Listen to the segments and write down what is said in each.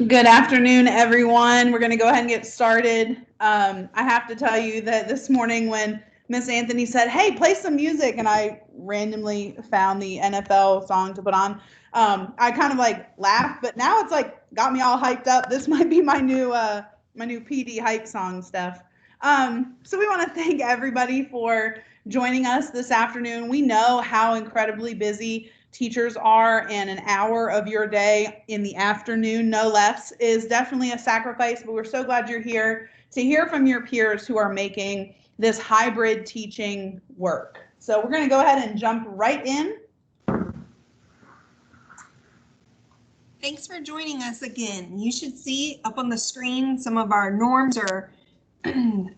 Good afternoon, everyone. We're going to go ahead and get started. I have to tell you that this morning when Miss Anthony said, hey, play some music, and I randomly found the NFL song to put on, I kind of like laughed, but now it's like got me all hyped up. This might be my new PD hype song stuff. So we want to thank everybody for joining us this afternoon. We know how incredibly busy teachers are, and an hour of your day in the afternoon, no less, is definitely a sacrifice, but we're so glad you're here to hear from your peers who are making this hybrid teaching work. So we're going to go ahead and jump right in. Thanks for joining us again. You should see up on the screen some of our norms or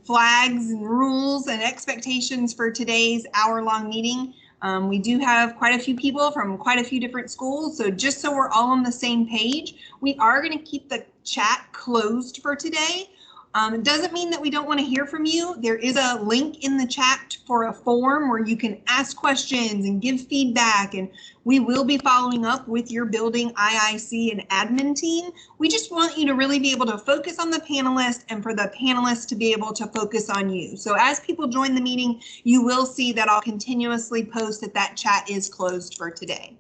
flags and rules and expectations for today's hour-long meeting. We do have quite a few people from quite a few different schools, so just so we're all on the same page, we are going to keep the chat closed for today. It doesn't mean that we don't want to hear from you. There is a link in the chat for a form where you can ask questions and give feedback, and we will be following up with your building IIC and admin team. We just want you to really be able to focus on the panelists and for the panelists to be able to focus on you. So as people join the meeting, you will see that I'll continuously post that chat is closed for today.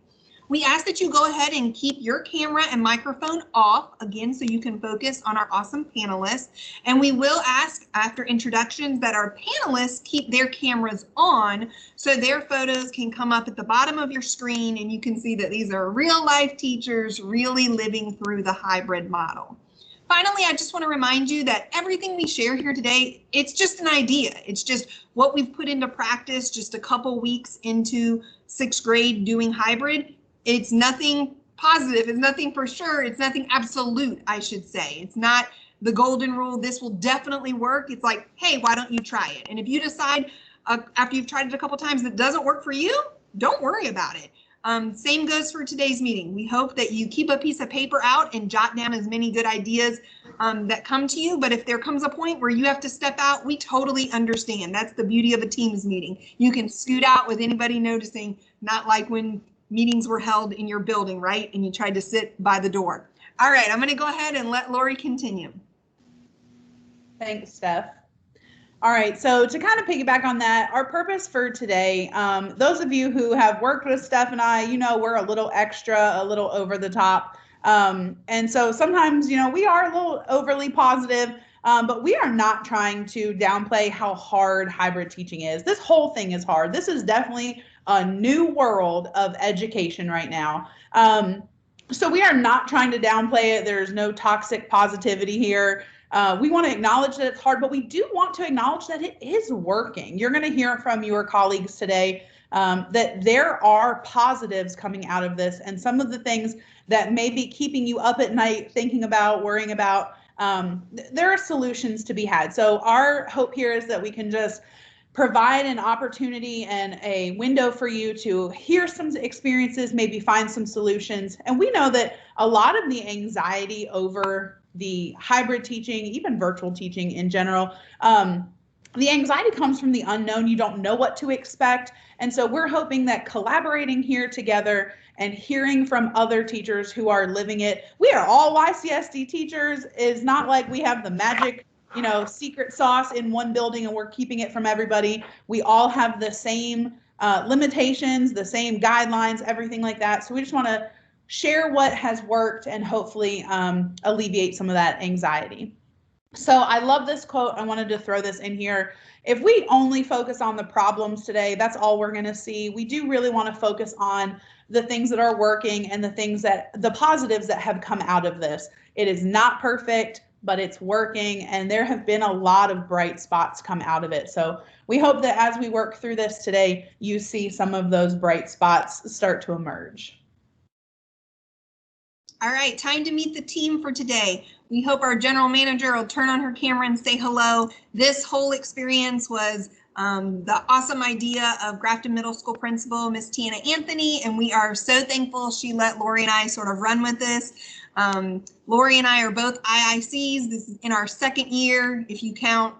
We ask that you go ahead and keep your camera and microphone off, again, so you can focus on our awesome panelists. And we will ask after introductions that our panelists keep their cameras on so their photos can come up at the bottom of your screen and you can see that these are real life teachers really living through the hybrid model. Finally, I just want to remind you that everything we share here today, it's just an idea. It's just what we've put into practice just a couple weeks into 6th grade doing hybrid. It's nothing positive, it's nothing for sure, it's nothing absolute, I should say. It's not the golden rule, this will definitely work. It's like, hey, why don't you try it? And if you decide after you've tried it a couple times that doesn't work for you, don't worry about it. Same goes for today's meeting. We hope that you keep a piece of paper out and jot down as many good ideas that come to you. But if there comes a point where you have to step out, we totally understand. That's the beauty of a Teams meeting. You can scoot out with anybody noticing, not like when meetings were held in your building, right? And you tried to sit by the door. All right, I'm going to go ahead and let Lori continue. Thanks, Steph. All right, so to kind of piggyback on that, our purpose for today, those of you who have worked with Steph and I, you know, we're a little extra, a little over the top. And so sometimes, you know, we are a little overly positive, but we are not trying to downplay how hard hybrid teaching is. This whole thing is hard. This is definitely a new world of education right now. So we are not trying to downplay it. There's no toxic positivity here. We want to acknowledge that it's hard, but we do want to acknowledge that it is working. You're going to hear from your colleagues today that there are positives coming out of this, and some of the things that may be keeping you up at night thinking about, worrying about, there are solutions to be had. So our hope here is that we can just provide an opportunity and a window for you to hear some experiences, maybe find some solutions. And we know that a lot of the anxiety over the hybrid teaching, even virtual teaching in general, the anxiety comes from the unknown. You don't know what to expect. And so we're hoping that collaborating here together and hearing from other teachers who are living it, we are all YCSD teachers. It's not like we have the magic, you know, secret sauce in one building and we're keeping it from everybody. We all have the same limitations, the same guidelines, everything like that. So we just want to share what has worked and hopefully alleviate some of that anxiety. So I love this quote. I wanted to throw this in here. If we only focus on the problems today, that's all we're going to see. We do really want to focus on the things that are working and the positives that have come out of this. It is not perfect, but it's working, and there have been a lot of bright spots come out of it. So we hope that as we work through this today, you see some of those bright spots start to emerge. All right, time to meet the team for today. We hope our general manager will turn on her camera and say hello. This whole experience was the awesome idea of Grafton Middle School principal, Miss Tiana Anthony, and we are so thankful she let Lori and I sort of run with this. Lori and I are both IICs. This is in our second year, if you count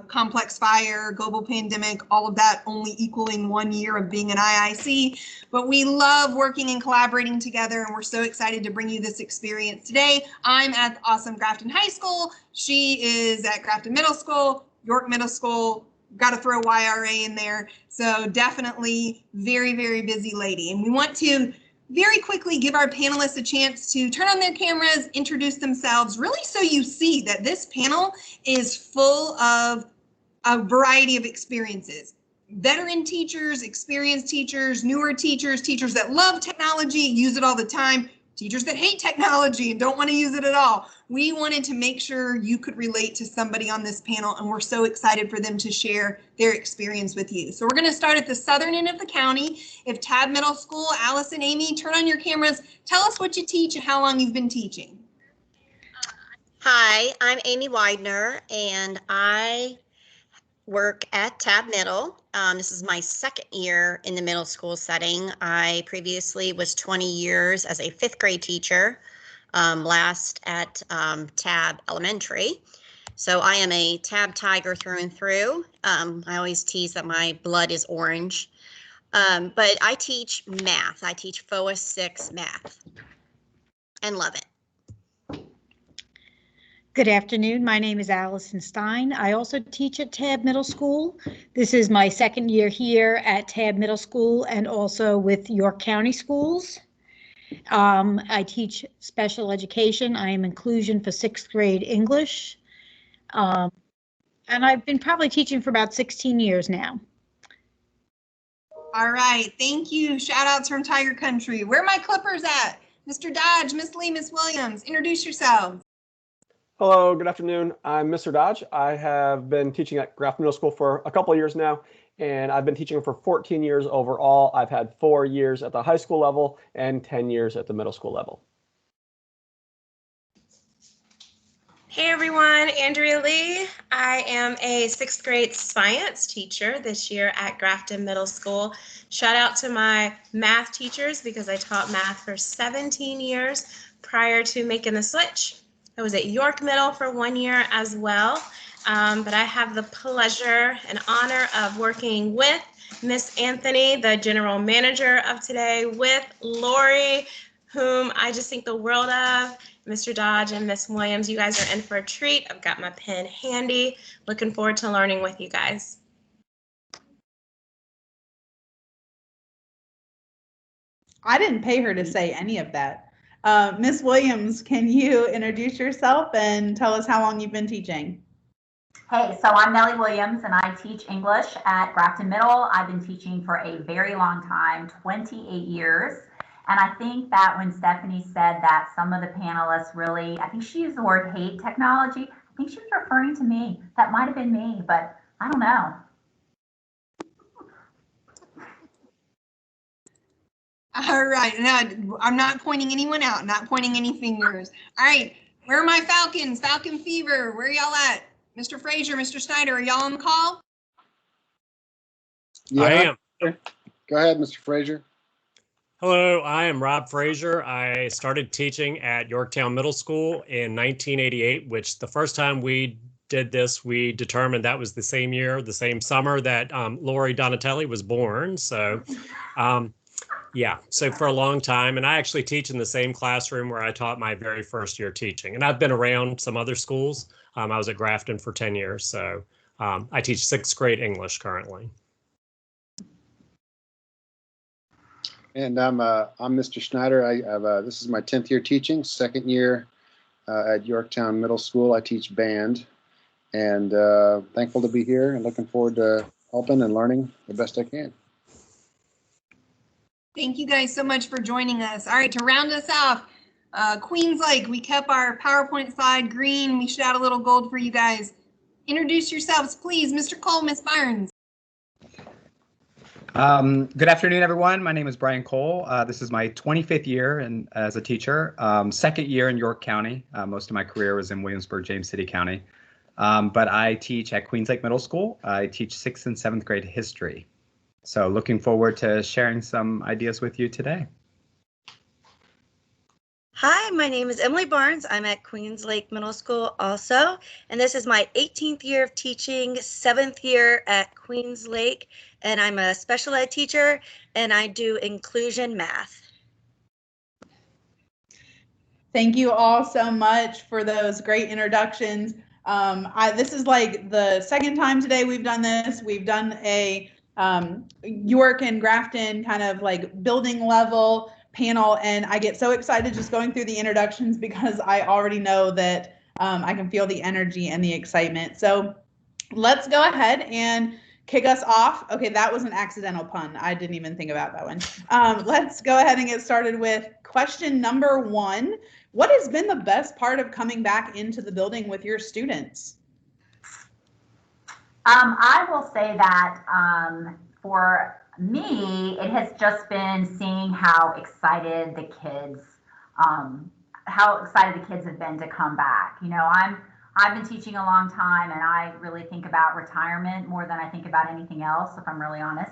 complex fire, global pandemic, all of that only equaling 1 year of being an IIC. But we love working and collaborating together, and we're so excited to bring you this experience today. I'm at awesome Grafton High School. She is at Grafton Middle School, York Middle School. Got to throw YRA in there. So definitely very, very busy lady. And we want to very quickly give our panelists a chance to turn on their cameras, introduce themselves, really so you see that this panel is full of a variety of experiences. Veteran teachers, experienced teachers, newer teachers, teachers that love technology, use it all the time, teachers that hate technology and don't want to use it at all. We wanted to make sure you could relate to somebody on this panel, and we're so excited for them to share their experience with you. So we're going to start at the southern end of the county. If Tabb Middle School, Allison, Amy, turn on your cameras. Tell us what you teach and how long you've been teaching. Hi, I'm Amy Widener, and I work at Tabb Middle. This is my second year in the middle school setting. I previously was 20 years as a fifth grade teacher, last at Tabb Elementary. So I am a Tabb Tiger through and through. I always tease that my blood is orange, but I teach math. I teach FOA 6 math and love it. Good afternoon. My name is Alison Stein. I also teach at Tabb Middle School. This is my second year here at Tabb Middle School and also with York County Schools. I teach special education. I am inclusion for 6th grade English. And I've been probably teaching for about 16 years now. All right, thank you. Shout outs from Tiger Country. Where are my Clippers at? Mr. Dodge, Miss Lee, Miss Williams, introduce yourselves. Hello, good afternoon. I'm Mr. Dodge. I have been teaching at Grafton Middle School for a couple of years now, and I've been teaching for 14 years overall. I've had 4 years at the high school level and 10 years at the middle school level. Hey everyone, Andrea Lee. I am a 6th grade science teacher this year at Grafton Middle School. Shout out to my math teachers because I taught math for 17 years prior to making the switch. I was at York Middle for 1 year as well, but I have the pleasure and honor of working with Miss Anthony, the general manager of today, with Lori, whom I just think the world of, Mr. Dodge and Miss Williams. You guys are in for a treat. I've got my pen handy. Looking forward to learning with you guys. I didn't pay her to say any of that. Miss Williams, can you introduce yourself and tell us how long you've been teaching? Hey, so I'm Nellie Williams and I teach English at Grafton Middle. I've been teaching for a very long time, 28 years. And I think that when Stephanie said that some of the panelists really, I think she used the word hate technology. I think she was referring to me. That might have been me, but I don't know. All right, now I'm not pointing anyone out, not pointing any fingers. All right, where are my Falcons? Falcon Fever, where are y'all at? Mr. Frazier, Mr. Snyder, are y'all on the call? Yeah. I am. Go ahead, Mr. Frazier. Hello, I am Rob Frazier. I started teaching at Yorktown Middle School in 1988, which the first time we did this, we determined that was the same year, the same summer that Lori Donatelli was born. So, yeah, so for a long time. And I actually teach in the same classroom where I taught my very first year teaching. And I've been around some other schools. I was at Grafton for 10 years. So I teach 6th grade English currently. And I'm Mr. Schneider. This is my 10th year teaching, 2nd year at Yorktown Middle School. I teach band, and thankful to be here and looking forward to helping and learning the best I can. Thank you guys so much for joining us. All right, to round us off, Queens Lake, we kept our PowerPoint slide green. We should add a little gold for you guys. Introduce yourselves, please. Mr. Cole, Miss Barnes. Good afternoon, everyone. My name is Brian Cole. This is my 25th year as a teacher, 2nd year in York County. Most of my career was in Williamsburg, James City County. But I teach at Queens Lake Middle School. I teach 6th and 7th grade history. So looking forward to sharing some ideas with you today. Hi, my name is Emily Barnes. I'm at Queens Lake Middle School also, and this is my 18th year of teaching, 7th year at Queens Lake, and I'm a special ed teacher, and I do inclusion math. Thank you all so much for those great introductions. This is like the second time today we've done this. We've done a York and Grafton kind of like building level panel, and I get so excited just going through the introductions because I already know that I can feel the energy and the excitement. So let's go ahead and kick us off. Okay, that was an accidental pun. I didn't even think about that one. Let's go ahead and get started with question number 1. What has been the best part of coming back into the building with your students? I will say that for me, it has just been seeing how excited the kids have been to come back. You know, I've been teaching a long time, and I really think about retirement more than I think about anything else, if I'm really honest.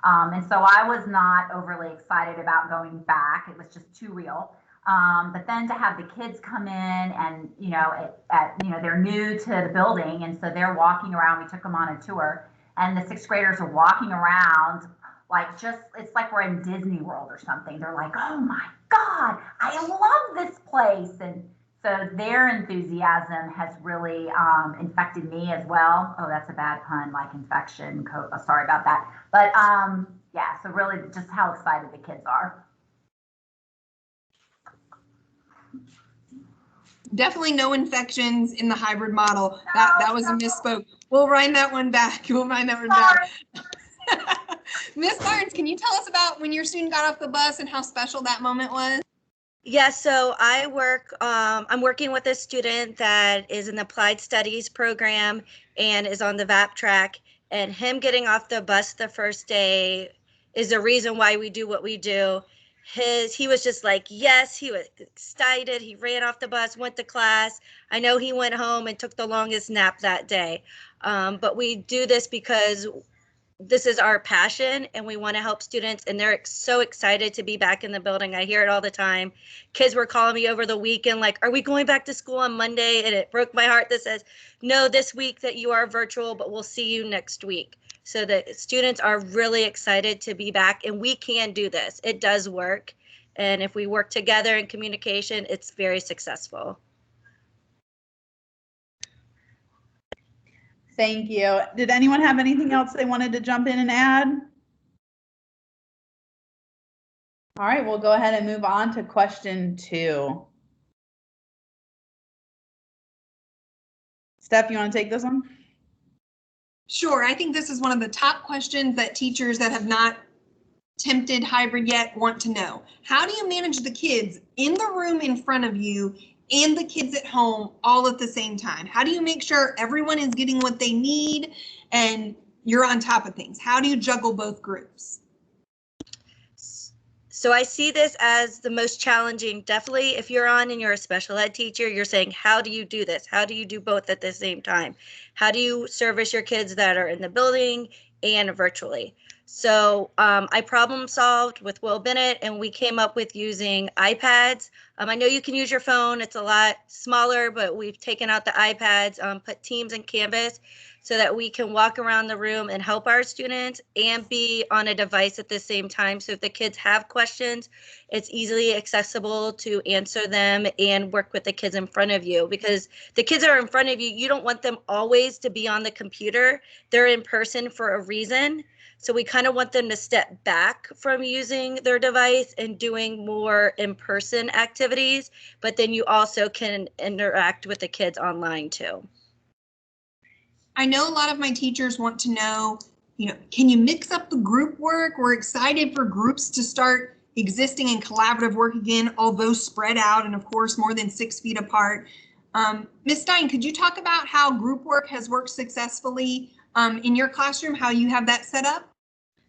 And so I was not overly excited about going back. It was just too real. But then to have the kids come in and, they're new to the building. And so they're walking around. We took them on a tour, and the 6th graders are walking around it's like we're in Disney World or something. They're like, oh my God, I love this place. And so their enthusiasm has really infected me as well. Oh, that's a bad pun, like infection. Sorry about that. But yeah, so really just how excited the kids are. Definitely no infections in the hybrid model. That was a misspoke. We'll wind that one back. Miss Barnes, can you tell us about when your student got off the bus and how special that moment was? Yeah, so I'm working with a student that is in the Applied Studies program and is on the VAP track, and him getting off the bus the first day is the reason why we do what we do. He was just like, yes, he was excited. He ran off the bus, went to class. I know he went home and took the longest nap that day. But we do this because this is our passion, and we want to help students, and they're so excited to be back in the building. I hear it all the time. Kids were calling me over the weekend like, are we going back to school on Monday? And it broke my heart that says, no, this week that you are virtual, but we'll see you next week. So the students are really excited to be back, and we can do this. It does work. And if we work together in communication, it's very successful. Thank you. Did anyone have anything else they wanted to jump in and add? All right, we'll go ahead and move on to question 2. Steph, you want to take this one? Sure. I think this is one of the top questions that teachers that have not attempted hybrid yet want to know. How do you manage the kids in the room in front of you and the kids at home all at the same time? How do you make sure everyone is getting what they need and you're on top of things? How do you juggle both groups? So I see this as the most challenging. Definitely, if you're on and you're a special ed teacher, you're saying, how do you do this? How do you do both at the same time? How do you service your kids that are in the building and virtually? So I problem solved with Will Bennett, and we came up with using iPads. I know you can use your phone. It's a lot smaller, but we've taken out the iPads, put Teams and Canvas so that we can walk around the room and help our students and be on a device at the same time. So if the kids have questions, it's easily accessible to answer them and work with the kids in front of you, because the kids that are in front of you, you don't want them always to be on the computer. They're in person for a reason. So we kind of want them to step back from using their device and doing more in-person activities, but then you also can interact with the kids online too. I know a lot of my teachers want to know, can you mix up the group work? We're excited for groups to start existing in collaborative work again, although spread out and of course more than 6 feet apart. Ms. Stein, could you talk about how group work has worked successfully in your classroom, how you have that set up?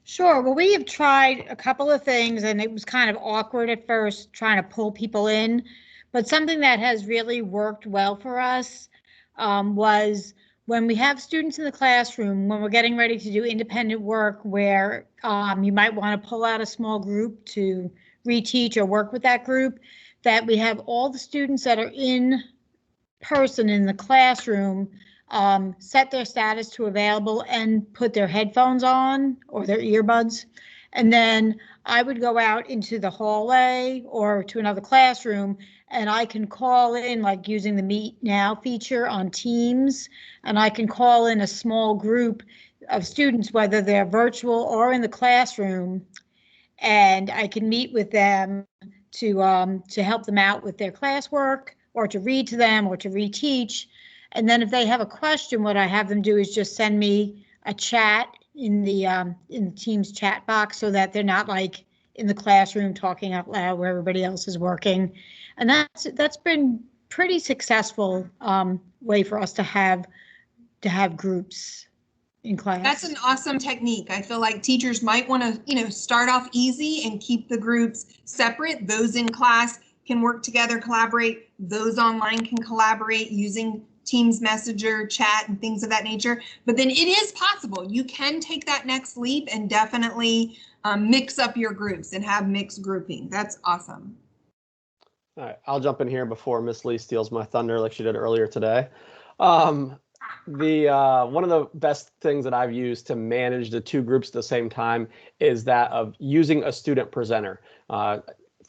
Sure. Well, we have tried a couple of things, and it was kind of awkward at first trying to pull people in. But something that has really worked well for us was when we have students in the classroom, when we're getting ready to do independent work where you might want to pull out a small group to reteach or work with that group, that we have all the students that are in person in the classroom set their status to available and put their headphones on or their earbuds. And then I would go out into the hallway or to another classroom, and I can call in, like using the Meet Now feature on Teams, and I can call in a small group of students, whether they're virtual or in the classroom, and I can meet with them to help them out with their classwork, or to read to them, or to reteach. And then if they have a question, what I have them do is just send me a chat in the Teams chat box, so that they're not like in the classroom talking out loud where everybody else is working. And that's been pretty successful way for us to have groups in class. That's an awesome technique. I feel like teachers might want to, start off easy and keep the groups separate. Those in class can work together, collaborate. Those online can collaborate using Teams Messenger, chat, and things of that nature. But then it is possible. You can take that next leap and definitely mix up your groups and have mixed grouping. That's awesome. All right, I'll jump in here before Miss Lee steals my thunder like she did earlier today. One of the best things that I've used to manage the two groups at the same time is that of using a student presenter.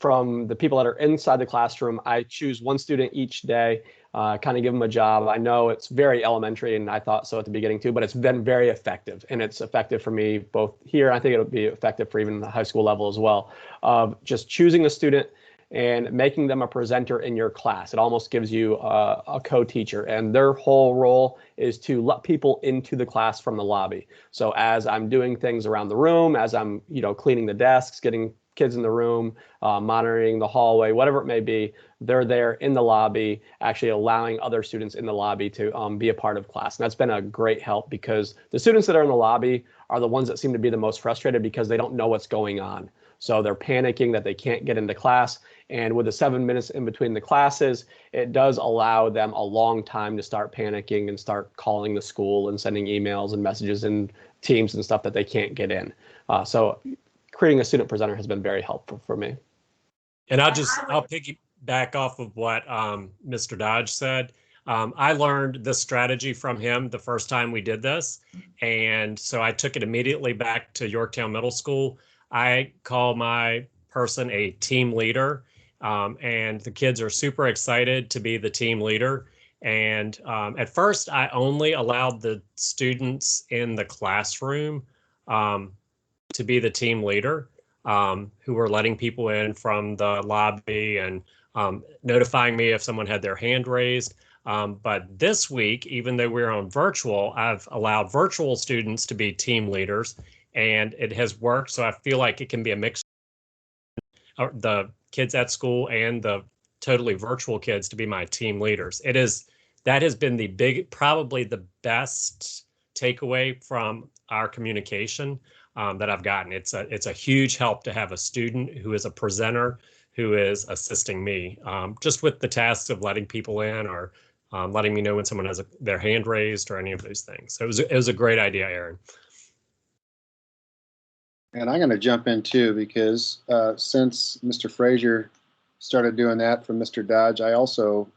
From the people that are inside the classroom, I choose one student each day, kind of give them a job. I know it's very elementary, and I thought so at the beginning too, but it's been very effective, and it's effective for me both here. I think it'll be effective for even the high school level as well, of just choosing a student and making them a presenter in your class. It almost gives you a co-teacher, and their whole role is to let people into the class from the lobby. So as I'm doing things around the room, as I'm cleaning the desks, getting kids in the room, monitoring the hallway, whatever it may be, they're there in the lobby, actually allowing other students in the lobby to be a part of class. And that's been a great help, because the students that are in the lobby are the ones that seem to be the most frustrated because they don't know what's going on. So they're panicking that they can't get into class. And with the 7 minutes in between the classes, it does allow them a long time to start panicking and start calling the school and sending emails and messages and Teams and stuff that they can't get in. So creating a student presenter has been very helpful for me. And I'll piggyback off of what Mr. Dodge said. I learned this strategy from him the first time we did this. And so I took it immediately back to Yorktown Middle School. I call my person a team leader, and the kids are super excited to be the team leader. And at first, I only allowed the students in the classroom to be the team leader, who were letting people in from the lobby and notifying me if someone had their hand raised. But this week, even though we're on virtual, I've allowed virtual students to be team leaders, and it has worked. So I feel like it can be a mix of the kids at school and the totally virtual kids to be my team leaders. That has been probably the best takeaway from our communication that I've gotten. It's a huge help to have a student who is a presenter who is assisting me just with the tasks of letting people in, or letting me know when someone has their hand raised, or any of those things. So it was a great idea, Aaron. And I'm going to jump in too, because since Mr. Frazier started doing that from Mr. Dodge, I also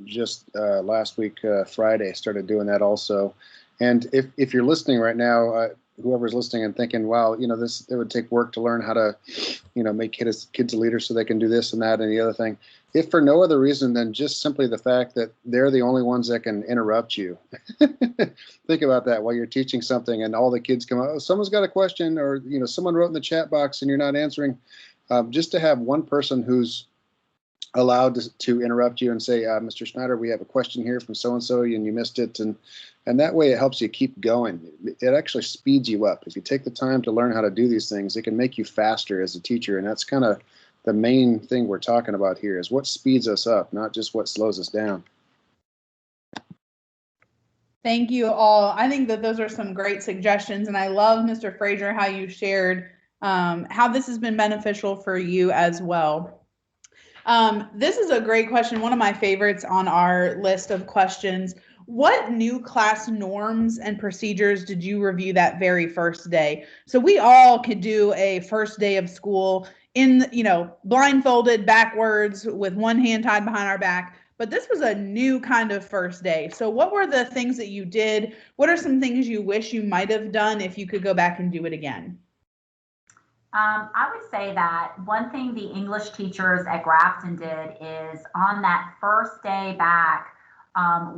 just last week, Friday, started doing that also. And if you're listening right now, whoever's listening and thinking, wow, it would take work to learn how to, make kids a leader so they can do this and that and the other thing. If for no other reason than just simply the fact that they're the only ones that can interrupt you. Think about that while you're teaching something and all the kids come out, oh, someone's got a question, or, someone wrote in the chat box and you're not answering. Just to have one person who's allowed to interrupt you and say, Mr. Schneider, we have a question here from so-and-so and you missed it. And that way it helps you keep going. It actually speeds you up. If you take the time to learn how to do these things, it can make you faster as a teacher. And that's kind of the main thing we're talking about here, is what speeds us up, not just what slows us down. Thank you all. I think that those are some great suggestions. And I love, Mr. Frazier, how you shared how this has been beneficial for you as well. This is a great question. One of my favorites on our list of questions. What new class norms and procedures did you review that very first day? So we all could do a first day of school, blindfolded backwards with one hand tied behind our back. But this was a new kind of first day. So what were the things that you did? What are some things you wish you might have done if you could go back and do it again? I would say that one thing the English teachers at Grafton did is on that first day back,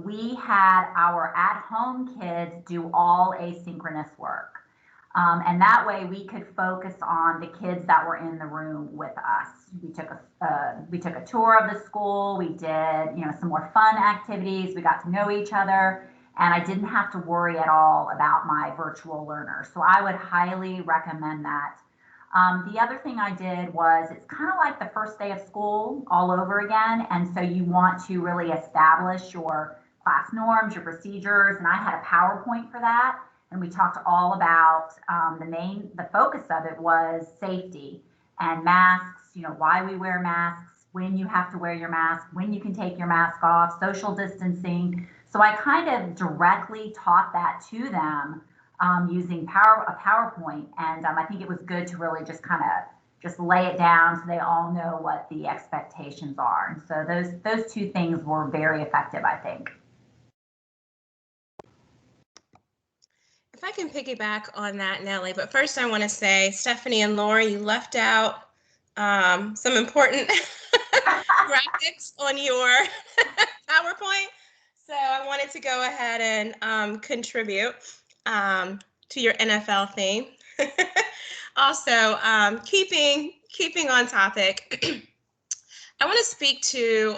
we had our at-home kids do all asynchronous work. And that way we could focus on the kids that were in the room with us. We took a tour of the school. We did, some more fun activities. We got to know each other, and I didn't have to worry at all about my virtual learners. So I would highly recommend that. The other thing I did was, it's kind of like the first day of school all over again. And so you want to really establish your class norms, your procedures. And I had a PowerPoint for that. And we talked all about the focus of it was safety and masks, why we wear masks, when you have to wear your mask, when you can take your mask off, social distancing. So I kind of directly taught that to them using a PowerPoint. And I think it was good to really just lay it down so they all know what the expectations are. And so those two things were very effective, I think. If I can piggyback on that, Nellie, but first I want to say, Stephanie and Laura, you left out some important graphics on your PowerPoint. So I wanted to go ahead and contribute to your NFL theme. Also, keeping on topic, I want to speak to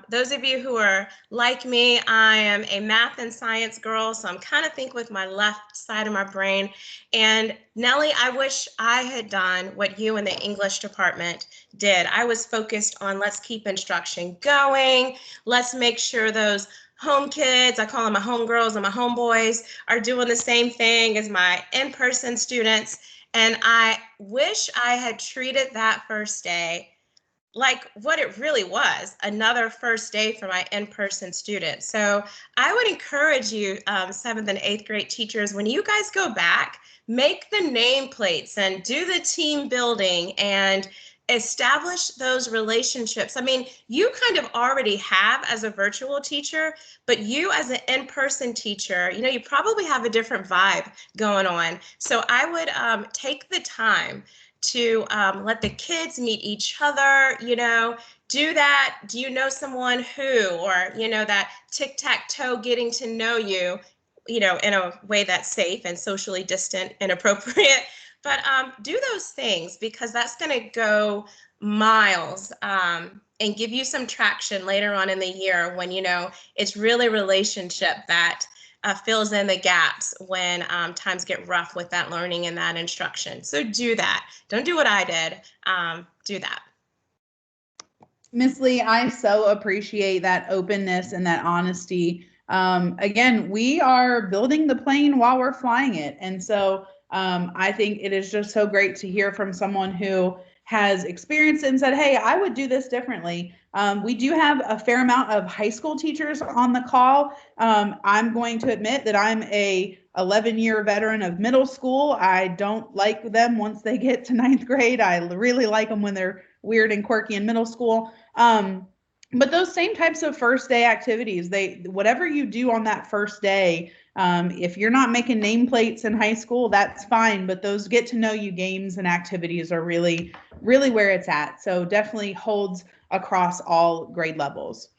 those of you who are like me. I am a math and science girl, so I'm kind of think with my left side of my brain. And Nellie, I wish I had done what you in the English department did. I was focused on let's keep instruction going. Let's make sure those home kids, I call them my home girls and my homeboys, are doing the same thing as my in-person students. And I wish I had treated that first day like what it really was, another first day for my in-person students. So I would encourage you, 7th and 8th grade teachers, when you guys go back, make the nameplates and do the team building and establish those relationships. I mean, you kind of already have as a virtual teacher, but you as an in-person teacher, you probably have a different vibe going on. So I would take the time to let the kids meet each other, do that. Do you know someone who, or, that tic-tac-toe getting to know you, in a way that's safe and socially distant and appropriate. But do those things, because that's going to go miles and give you some traction later on in the year when, it's really relationship that fills in the gaps when times get rough with that learning and that instruction. So do that. Don't do what I did. Do that. Miss Lee, I so appreciate that openness and that honesty. Again, we are building the plane while we're flying it. And so I think it is just so great to hear from someone who has experienced it and said, hey, I would do this differently. We do have a fair amount of high school teachers on the call. I'm going to admit that I'm a 11-year veteran of middle school. I don't like them once they get to 9th grade. I really like them when they're weird and quirky in middle school. But those same types of first day activities, whatever you do on that first day, if you're not making nameplates in high school, that's fine. But those get to know you games and activities are really, really where it's at. So definitely holds across all grade levels.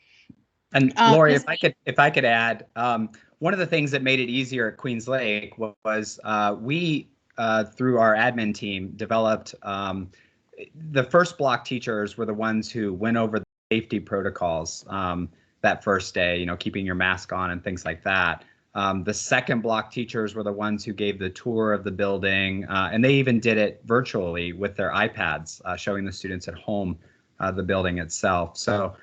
And Lori, if I could add, one of the things that made it easier at Queens Lake was we, through our admin team, developed the first block teachers were the ones who went over the safety protocols that first day, keeping your mask on and things like that. The second block teachers were the ones who gave the tour of the building, and they even did it virtually with their iPads, showing the students at home the building itself. So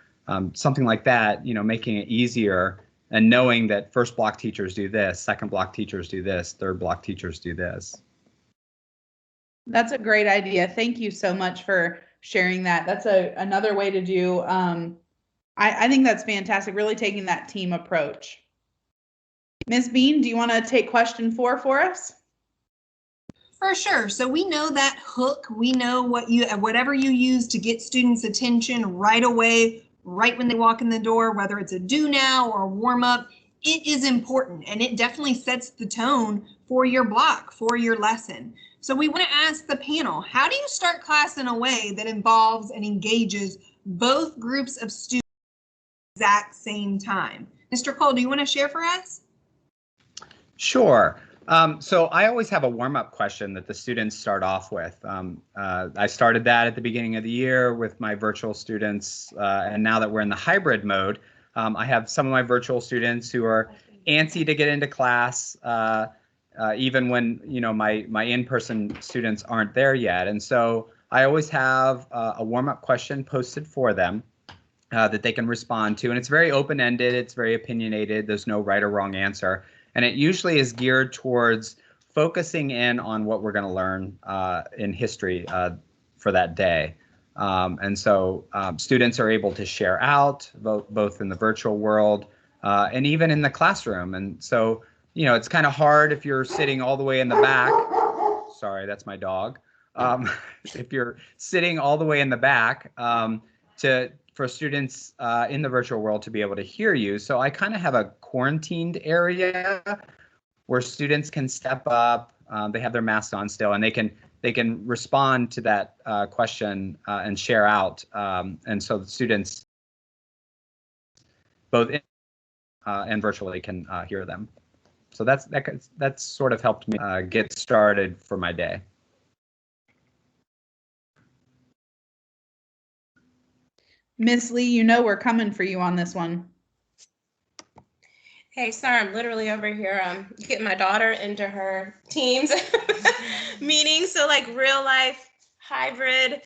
something like that, making it easier and knowing that first block teachers do this, second block teachers do this, third block teachers do this. That's a great idea. Thank you so much for sharing that. That's another way to do. I think that's fantastic, really taking that team approach. Ms. Bean, do you want to take question 4 for us? For sure. So we know that hook. We know whatever you use to get students' attention right away, right when they walk in the door, whether it's a do now or a warm up, it is important, and it definitely sets the tone for your block, for your lesson. So we want to ask the panel, how do you start class in a way that involves and engages both groups of students at the exact same time? Mr. Cole, do you want to share for us? Sure. So I always have a warm-up question that the students start off with. I started that at the beginning of the year with my virtual students, and now that we're in the hybrid mode, I have some of my virtual students who are antsy to get into class, even when my in-person students aren't there yet. And so I always have a warm-up question posted for them that they can respond to, and it's very open-ended. It's very opinionated. There's no right or wrong answer. And it usually is geared towards focusing in on what we're going to learn in history for that day. And so students are able to share out both in the virtual world and even in the classroom. And so, it's kind of hard if you're sitting all the way in the back. Sorry, that's my dog. If you're sitting all the way in the back for students in the virtual world to be able to hear you. So I kind of have a quarantined area where students can step up. They have their masks on still, and they can respond to that question and share out. And so the students, both in and virtually, can hear them. So that's sort of helped me get started for my day. Miss Lee, we're coming for you on this one. Hey, sorry, I'm literally over here getting my daughter into her Teams meeting. So like real life hybrid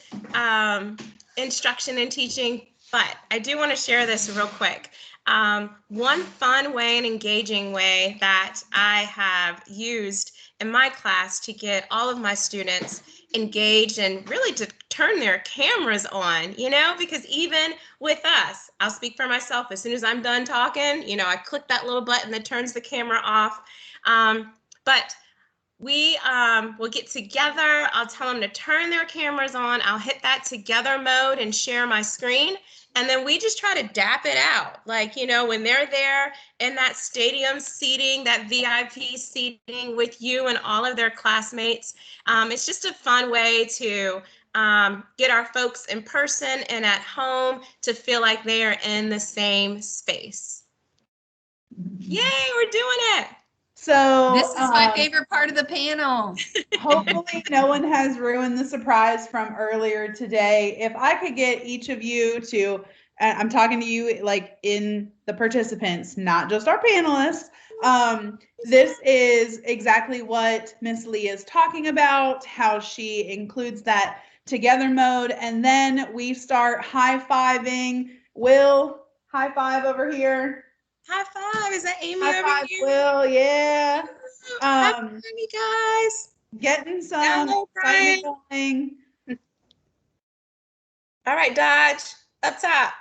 instruction and teaching. But I do want to share this real quick. One fun way and engaging way that I have used in my class to get all of my students engaged and really to turn their cameras on, because even with us, I'll speak for myself, as soon as I'm done talking, I click that little button that turns the camera off. But we will get together. I'll tell them to turn their cameras on. I'll hit that together mode and share my screen. And then we just try to dap it out. Like, when they're there in that stadium seating, that VIP seating with you and all of their classmates, it's just a fun way to get our folks in person and at home to feel like they are in the same space. Yay, we're doing it. So this is my favorite part of the panel. Hopefully no one has ruined the surprise from earlier today. If I could get each of you to, I'm talking to you like in the participants, not just our panelists. This is exactly what Miss Lee is talking about, how she includes that together mode. And then we start high-fiving. Will, high five over here. High five. Is that Amy High over five, here? Will, yeah. High five, you guys. Getting some excitement going. All right, Dodge. Up top.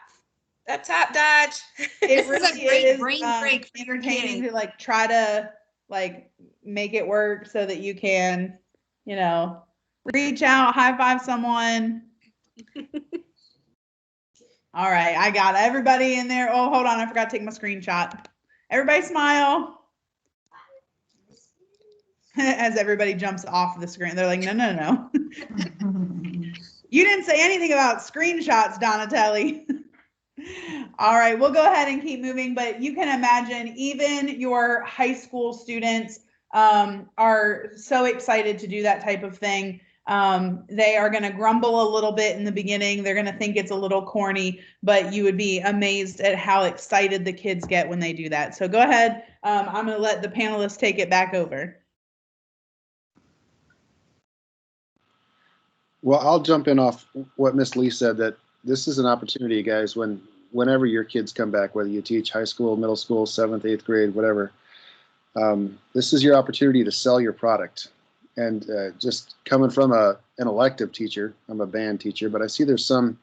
Up top, Dodge. It This really is a great is brain break for your entertaining kids. to like try to like make it work so that you can, reach out, high five someone. All right, I got everybody in there. Oh, hold on, I forgot to take my screenshot. Everybody smile. As everybody jumps off the screen, they're like, no. You didn't say anything about screenshots, Donatelli. All right, we'll go ahead and keep moving, but you can imagine even your high school students are so excited to do that type of thing. They are going to grumble a little bit in the beginning. They're going to think it's a little corny, but you would be amazed at how excited the kids get when they do that. So go ahead. I'm going to let the panelists take it back over. Well, I'll jump in off what Miss Lee said, that this is an opportunity, guys, whenever your kids come back, whether you teach high school, middle school, 7th, 8th grade, whatever, this is your opportunity to sell your product. And just coming from an elective teacher, I'm a band teacher, but I see there's some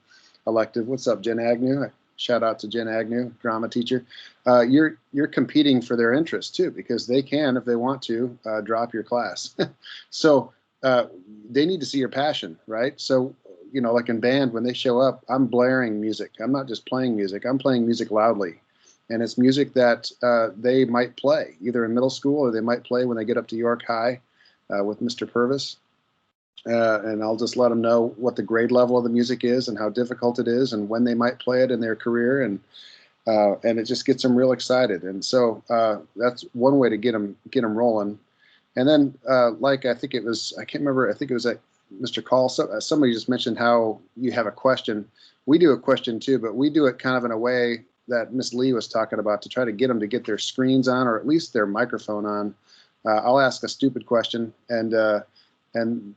elective. What's up, Jen Agnew? Shout out to Jen Agnew, drama teacher. You're competing for their interest too, because they can, if they want to, drop your class. So they need to see your passion, right? So, like in band, when they show up, I'm blaring music. I'm not just playing music. I'm playing music loudly. And it's music that they might play either in middle school, or they might play when they get up to York High with Mr. Purvis. And I'll just let them know what the grade level of the music is and how difficult it is and when they might play it in their career. And it just gets them real excited. And so that's one way to get them rolling. And then I think it was, I can't remember, I think it was at Mr. Call, somebody just mentioned how you have a question. We do a question too, but we do it kind of in a way that Miss Lee was talking about to try to get them to get their screens on, or at least their microphone on. I'll ask a stupid question, and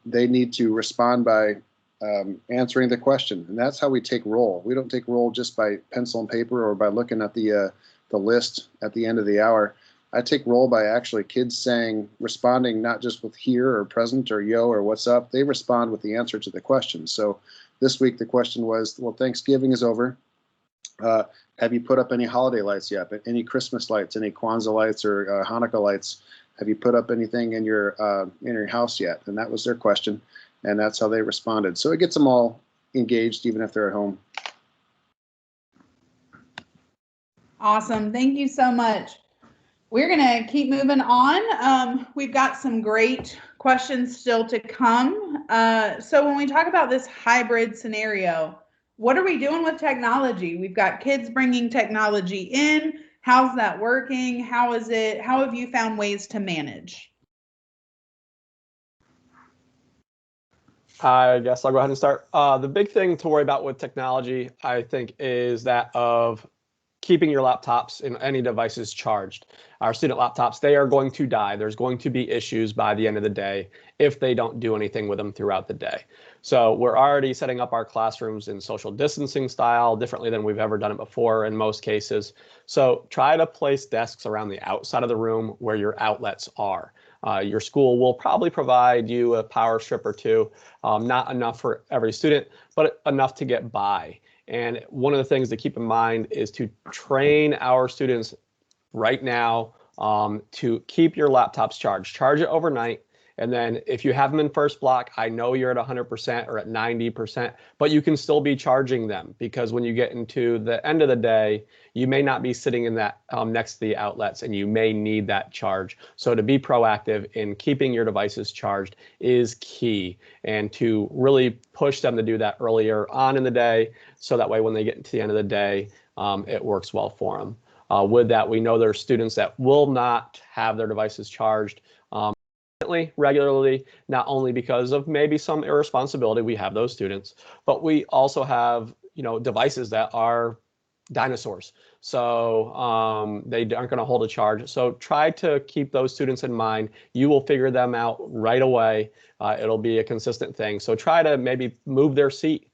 they need to respond by answering the question. And that's how we take roll. We don't take roll just by pencil and paper or by looking at the list at the end of the hour. I take roll by actually kids responding not just with here or present or yo or what's up. They respond with the answer to the question. So this week the question was, well, Thanksgiving is over. Have you put up any holiday lights yet? Any Christmas lights, any Kwanzaa lights or Hanukkah lights? Have you put up anything in your house yet? And that was their question. And that's how they responded. So it gets them all engaged, even if they're at home. Awesome. Thank you so much. We're going to keep moving on. We've got some great questions still to come. So when we talk about this hybrid scenario, what are we doing with technology? We've got kids bringing technology in. How's that working? How have you found ways to manage? I guess I'll go ahead and start. The big thing to worry about with technology, I think, is that of keeping your laptops and any devices charged. Our student laptops, they are going to die. There's going to be issues by the end of the day if they don't do anything with them throughout the day. So we're already setting up our classrooms in social distancing style differently than we've ever done it before in most cases. So try to place desks around the outside of the room where your outlets are. Your school will probably provide you a power strip or two, not enough for every student, but enough to get by. And one of the things to keep in mind is to train our students right now to keep your laptops charged. Charge it overnight. And then if you have them in first block, I know you're at 100% or at 90%, but you can still be charging them, because when you get into the end of the day, you may not be sitting in that next to the outlets, and you may need that charge. So to be proactive in keeping your devices charged is key, and to really push them to do that earlier on in the day, so that way when they get to the end of the day, it works well for them. With that, we know there are students that will not have their devices charged regularly, not only because of maybe some irresponsibility, we have those students, but we also have, devices that are dinosaurs. So they aren't going to hold a charge. So try to keep those students in mind. You will figure them out right away. It'll be a consistent thing. So try to maybe move their seat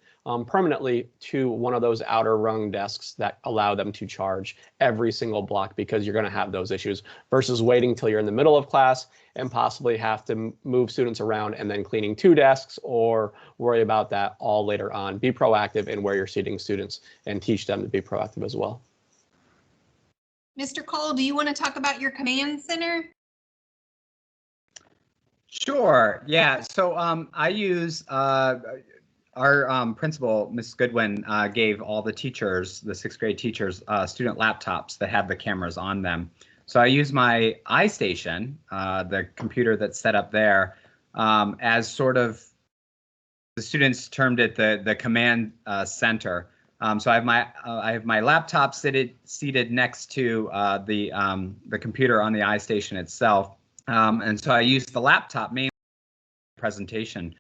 permanently to one of those outer rung desks that allow them to charge every single block, because you're going to have those issues versus waiting till you're in the middle of class and possibly have to move students around and then cleaning 2 desks or worry about that all later on. Be proactive in where you're seating students and teach them to be proactive as well. Mr. Cole, do you want to talk about your command center? Sure. Yeah. So I use our principal, Ms. Goodwin, gave all the teachers, the 6th grade teachers, student laptops that have the cameras on them. So I use my iStation, the computer that's set up there, as sort of, the students termed it the command center. So I have my laptop seated next to the computer on the iStation itself, and so I use the laptop mainly for presentation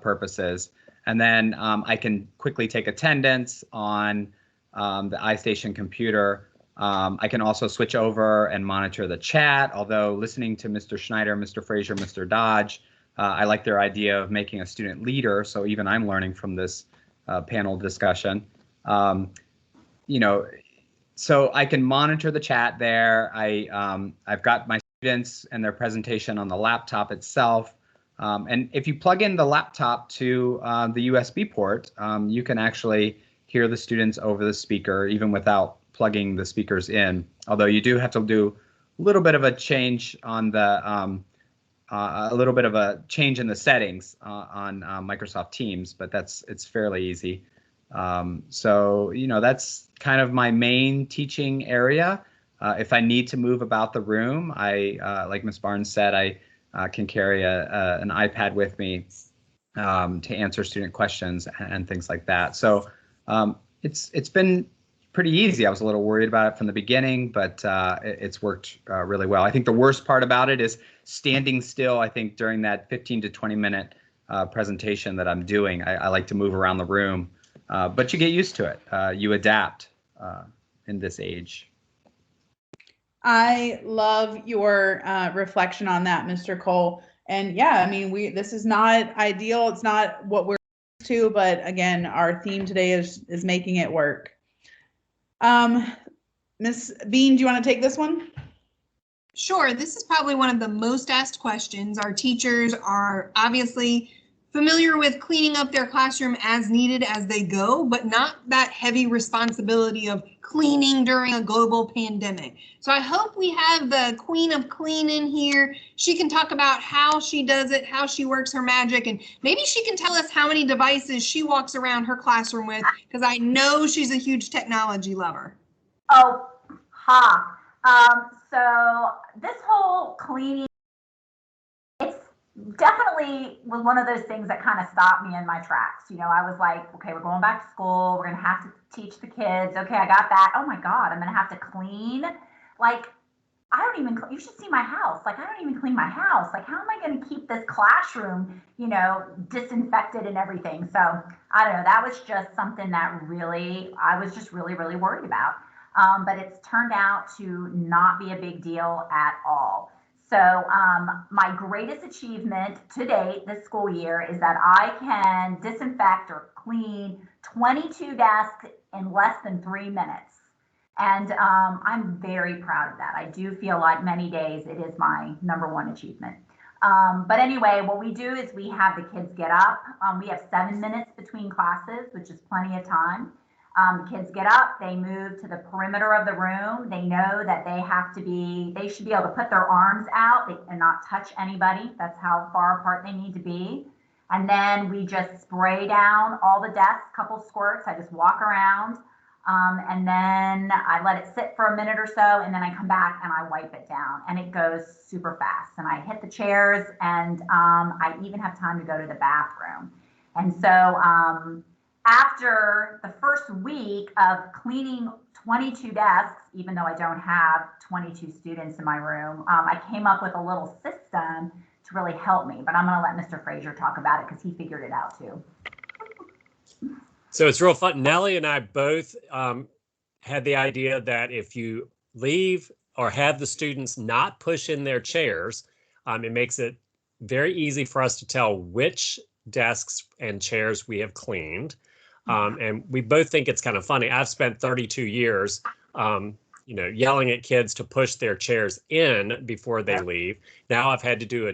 purposes. And then I can quickly take attendance on the iStation computer. I can also switch over and monitor the chat, although listening to Mr. Schneider, Mr. Frazier, Mr. Dodge, I like their idea of making a student leader. So even I'm learning from this panel discussion. So I can monitor the chat there. I've got my students and their presentation on the laptop itself. And if you plug in the laptop to the USB port, you can actually hear the students over the speaker, even without plugging the speakers in. Although you do have to do a little bit of a change on the a little bit of a change in the settings on Microsoft Teams, but it's fairly easy. So, that's kind of my main teaching area. If I need to move about the room, like Ms. Barnes said, I can carry an iPad with me to answer student questions and things like that. So it's been pretty easy. I was a little worried about it from the beginning, but it's worked really well. I think the worst part about it is standing still. I think during that 15 to 20 minute presentation that I'm doing, I like to move around the room, but you get used to it. You adapt in this age. I love your reflection on that, Mr. Cole. And yeah, I mean, this is not ideal. It's not what we're used to, but again, our theme today is making it work. Ms. Bean, do you want to take this one? Sure. This is probably one of the most asked questions. Our teachers are obviously familiar with cleaning up their classroom as needed as they go, but not that heavy responsibility of cleaning during a global pandemic. So I hope we have the queen of clean in here. She can talk about how she does it, how she works her magic, and maybe she can tell us how many devices she walks around her classroom with, because I know she's a huge technology lover. Oh, so this whole cleaning, it's definitely was one of those things that kind of stopped me in my tracks. I was like, okay, we're going back to school. We're going to have to teach the kids. Okay, I got that. Oh my God, I'm going to have to clean. Like, you should see my house. Like, I don't even clean my house. Like, how am I going to keep this classroom, disinfected and everything? So I don't know. That was just something that I was just really, really worried about. But it's turned out to not be a big deal at all. So my greatest achievement to date this school year is that I can disinfect or clean 22 desks in less than 3 minutes. And I'm very proud of that. I do feel like many days it is my #1 achievement. But anyway, what we do is we have the kids get up. We have 7 minutes between classes, which is plenty of time. The kids get up, they move to the perimeter of the room. They know that they should be able to put their arms out and not touch anybody. That's how far apart they need to be. And then we just spray down all the desks, couple squirts. I just walk around. And then I let it sit for a minute or so, and then I come back and I wipe it down, and it goes super fast. And I hit the chairs, and I even have time to go to the bathroom. And so after the first week of cleaning 22 desks, even though I don't have 22 students in my room, I came up with a little system to really help me. But I'm going to let Mr. Frazier talk about it because he figured it out too. So it's real fun. Nellie and I both had the idea that if you leave or have the students not push in their chairs, it makes it very easy for us to tell which desks and chairs we have cleaned. And we both think it's kind of funny. I've spent 32 years, yelling at kids to push their chairs in before they leave. Now I've had to do a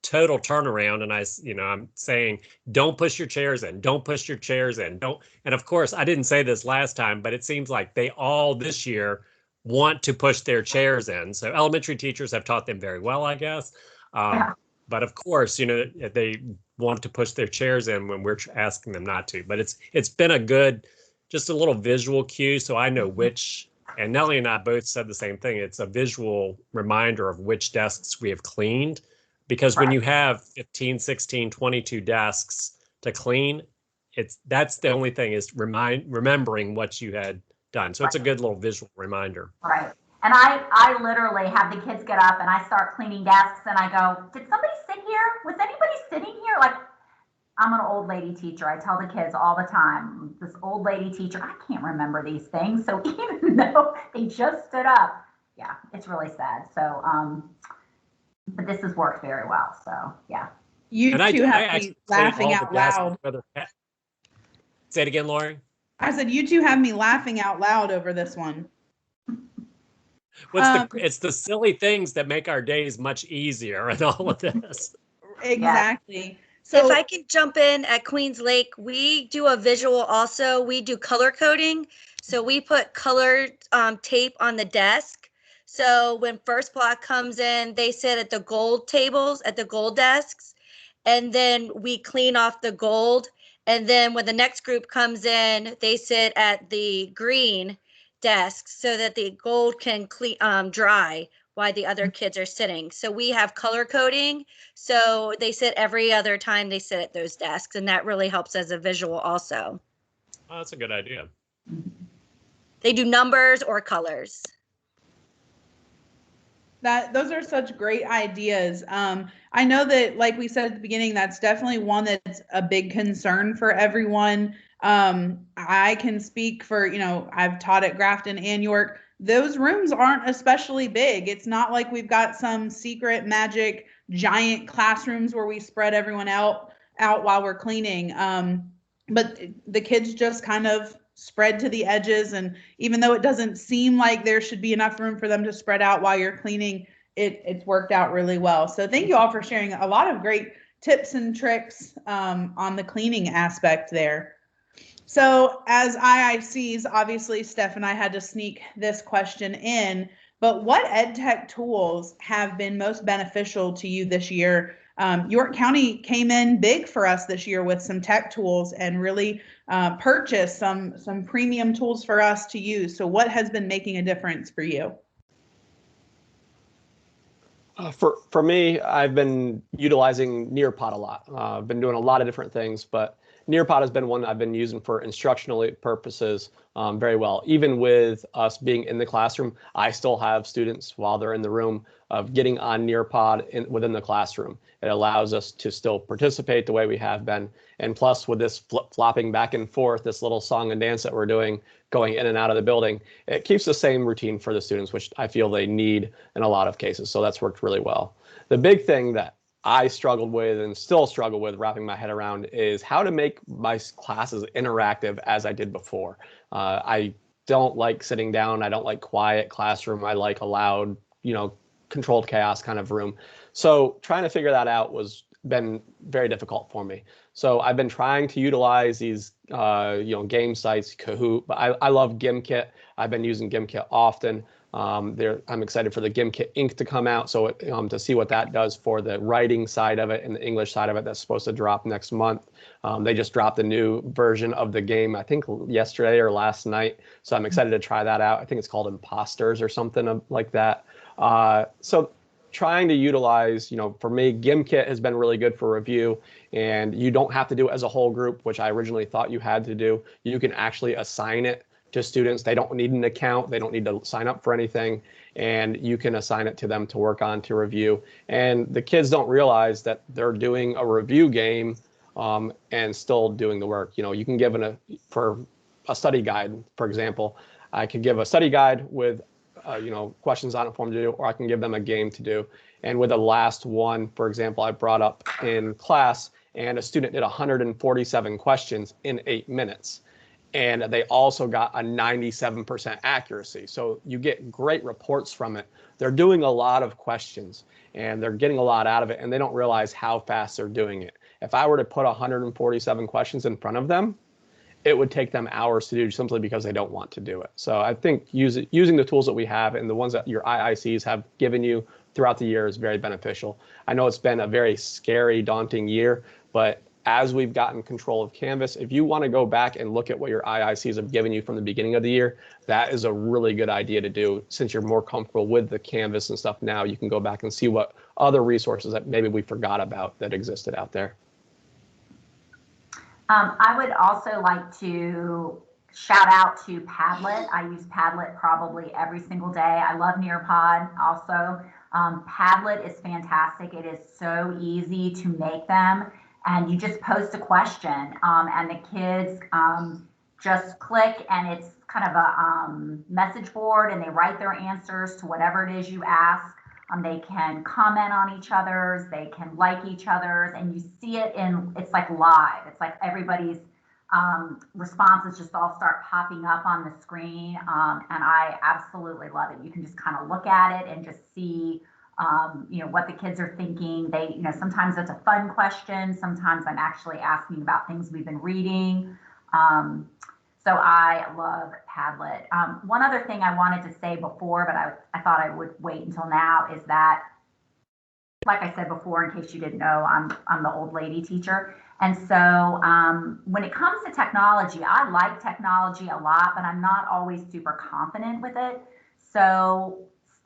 total turnaround, and I'm saying, don't push your chairs in, don't push your chairs in, don't. And of course, I didn't say this last time, but it seems like they all this year want to push their chairs in. So elementary teachers have taught them very well, I guess. But of course, they want to push their chairs in when we're asking them not to. But it's been just a little visual cue, so I know which. And Nellie and I both said the same thing. It's a visual reminder of which desks we have cleaned. Because when you have 15, 16, 22 desks to clean, that's the only thing is remembering what you had done. So it's a good little visual reminder. Right. And I literally have the kids get up and I start cleaning desks and I go, did somebody sit here? Was anybody sitting here? Like, I'm an old lady teacher. I tell the kids all the time, this old lady teacher, I can't remember these things. So even though they just stood up, yeah, it's really sad. So, but this has worked very well. So, yeah. You two have me laughing out loud. Say it again, Lori. I said, you two have me laughing out loud over this one. It's the silly things that make our days much easier and all of this. Exactly. So if I can jump in at Queens Lake, we do a visual also. We do color coding. So we put colored tape on the desk. So when first block comes in, they sit at the gold tables, at the gold desks, and then we clean off the gold. And then when the next group comes in, they sit at the green desks so that the gold can dry while the other kids are sitting. So we have color coding. So they sit every other time they sit at those desks, and that really helps as a visual also. Oh, that's a good idea. They do numbers or colors. Those are such great ideas. I know that, like we said at the beginning, that's definitely one that's a big concern for everyone. I can speak for, I've taught at Grafton and York. Those rooms aren't especially big. It's not like we've got some secret magic giant classrooms where we spread everyone out while we're cleaning. But the kids just kind of spread to the edges, and even though it doesn't seem like there should be enough room for them to spread out while you're cleaning, it's worked out really well. So thank you all for sharing a lot of great tips and tricks on the cleaning aspect there. So as IICs, obviously Steph and I had to sneak this question in, but what ed tech tools have been most beneficial to you this year? York County came in big for us this year with some tech tools and really purchased some premium tools for us to use. So what has been making a difference for you? For me, I've been utilizing Nearpod a lot. I've been doing a lot of different things, but Nearpod has been one I've been using for instructional purposes very well. Even with us being in the classroom, I still have students while they're in the room of getting on Nearpod within the classroom. It allows us to still participate the way we have been. And plus with this flip-flopping back and forth, this little song and dance that we're doing, going in and out of the building, it keeps the same routine for the students, which I feel they need in a lot of cases. So that's worked really well. The big thing that I struggled with and still struggle with wrapping my head around is how to make my classes interactive as I did before. I don't like sitting down. I don't like quiet classroom. I like a loud, controlled chaos kind of room. So trying to figure that out been very difficult for me. So I've been trying to utilize these, game sites, Kahoot, but I love Gimkit. I've been using Gimkit often. I'm excited for the Gimkit Ink to come out, so to see what that does for the writing side of it and the English side of it. That's supposed to drop next month. They just dropped a new version of the game, I think yesterday or last night. So I'm excited to try that out. I think it's called Imposters or something like that. So trying to utilize, for me, Gimkit has been really good for review, and you don't have to do it as a whole group, which I originally thought you had to do. You can actually assign it to students. They don't need an account. They don't need to sign up for anything, and you can assign it to them to work on to review. And the kids don't realize that they're doing a review game and still doing the work. You can give for a study guide, for example, I could give a study guide with questions on it for them to do, or I can give them a game to do. And with the last one, for example, I brought up in class, and a student did 147 questions in 8 minutes. And they also got a 97% accuracy. So you get great reports from it. They're doing a lot of questions, and they're getting a lot out of it, and they don't realize how fast they're doing it. If I were to put 147 questions in front of them, it would take them hours to do simply because they don't want to do it. So I think using the tools that we have and the ones that your IICs have given you throughout the year is very beneficial. I know it's been a very scary, daunting year, but as we've gotten control of Canvas, if you want to go back and look at what your IICs have given you from the beginning of the year, that is a really good idea to do. Since you're more comfortable with the Canvas and stuff now, you can go back and see what other resources that maybe we forgot about that existed out there. I would also like to shout out to Padlet. I use Padlet probably every single day. I love Nearpod also. Padlet is fantastic. It is so easy to make them. And you just post a question and the kids just click, and it's kind of a message board, and they write their answers to whatever it is you ask. They can comment on each other's, they can like each other's, and you see it it's like live. It's like everybody's responses just all start popping up on the screen. And I absolutely love it. You can just kind of look at it and just see what the kids are thinking. They, sometimes it's a fun question. Sometimes I'm actually asking about things we've been reading. So So I love Padlet. One other thing I wanted to say before, but I thought I would wait until now, is that, like I said before, in case you didn't know, I'm the old lady teacher. And so when it comes to technology, I like technology a lot, but I'm not always super confident with it. So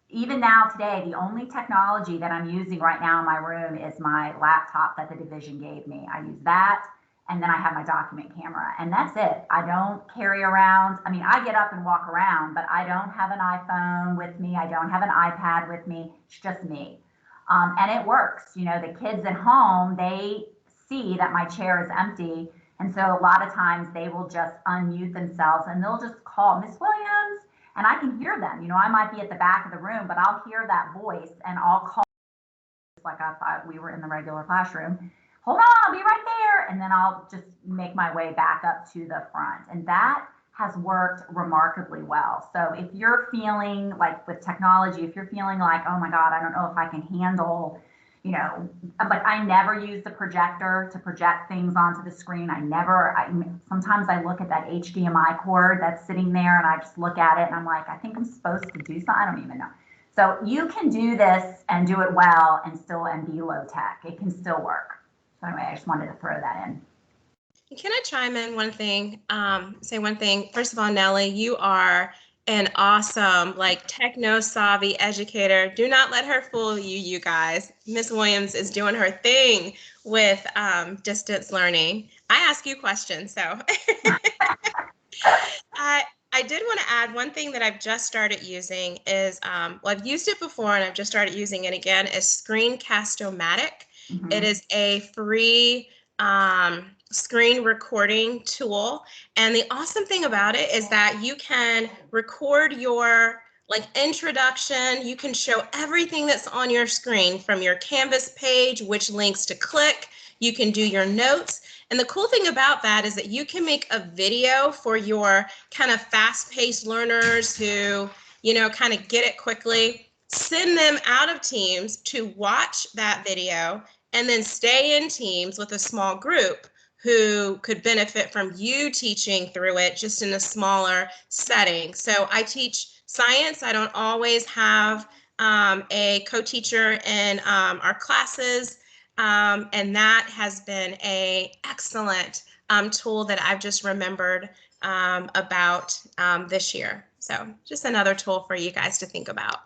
even now today, the only technology that I'm using right now in my room is my laptop that the division gave me. I use that, and then I have my document camera, and that's it. I don't carry around, I mean, I get up and walk around, but I don't have an iPhone with me. I don't have an iPad with me. It's just me. And it works. You know, the kids at home, they see that my chair is empty. And so a lot of times they will just unmute themselves and they'll just call Miss Williams, and I can hear them. You know, I might be at the back of the room, but I'll hear that voice and I'll call, like I thought we were in the regular classroom. Hold on, I'll be right there. And then I'll just make my way back up to the front. And that has worked remarkably well. So if you're feeling like with technology, if you're feeling like, oh my God, I don't know if I can handle, you know, but I never use the projector to project things onto the screen. Sometimes I look at that HDMI cord that's sitting there and I just look at it and I'm like, I think I'm supposed to do something. I don't even know. So you can do this and do it well and be low tech. It can still work. So anyway, I just wanted to throw that in. Can I chime in one thing? Say one thing. First of all, Nellie, you are an awesome, like, techno-savvy educator. Do not let her fool you, you guys. Miss Williams is doing her thing with distance learning. I ask you questions, so. I did want to add one thing that I've just started using is, well, I've used it before and I've just started using it again, is Screencast-O-Matic. Mm-hmm. It is a free screen recording tool. And the awesome thing about it is that you can record your introduction. You can show everything that's on your screen from your Canvas page, which links to click. You can do your notes. And the cool thing about that is that you can make a video for your kind of fast-paced learners who, you know, kind of get it quickly. Send them out of Teams to watch that video and then stay in Teams with a small group who could benefit from you teaching through it just in a smaller setting. So I teach science. I don't always have a co-teacher in our classes. And that has been an excellent tool that I've just remembered about this year. So just another tool for you guys to think about.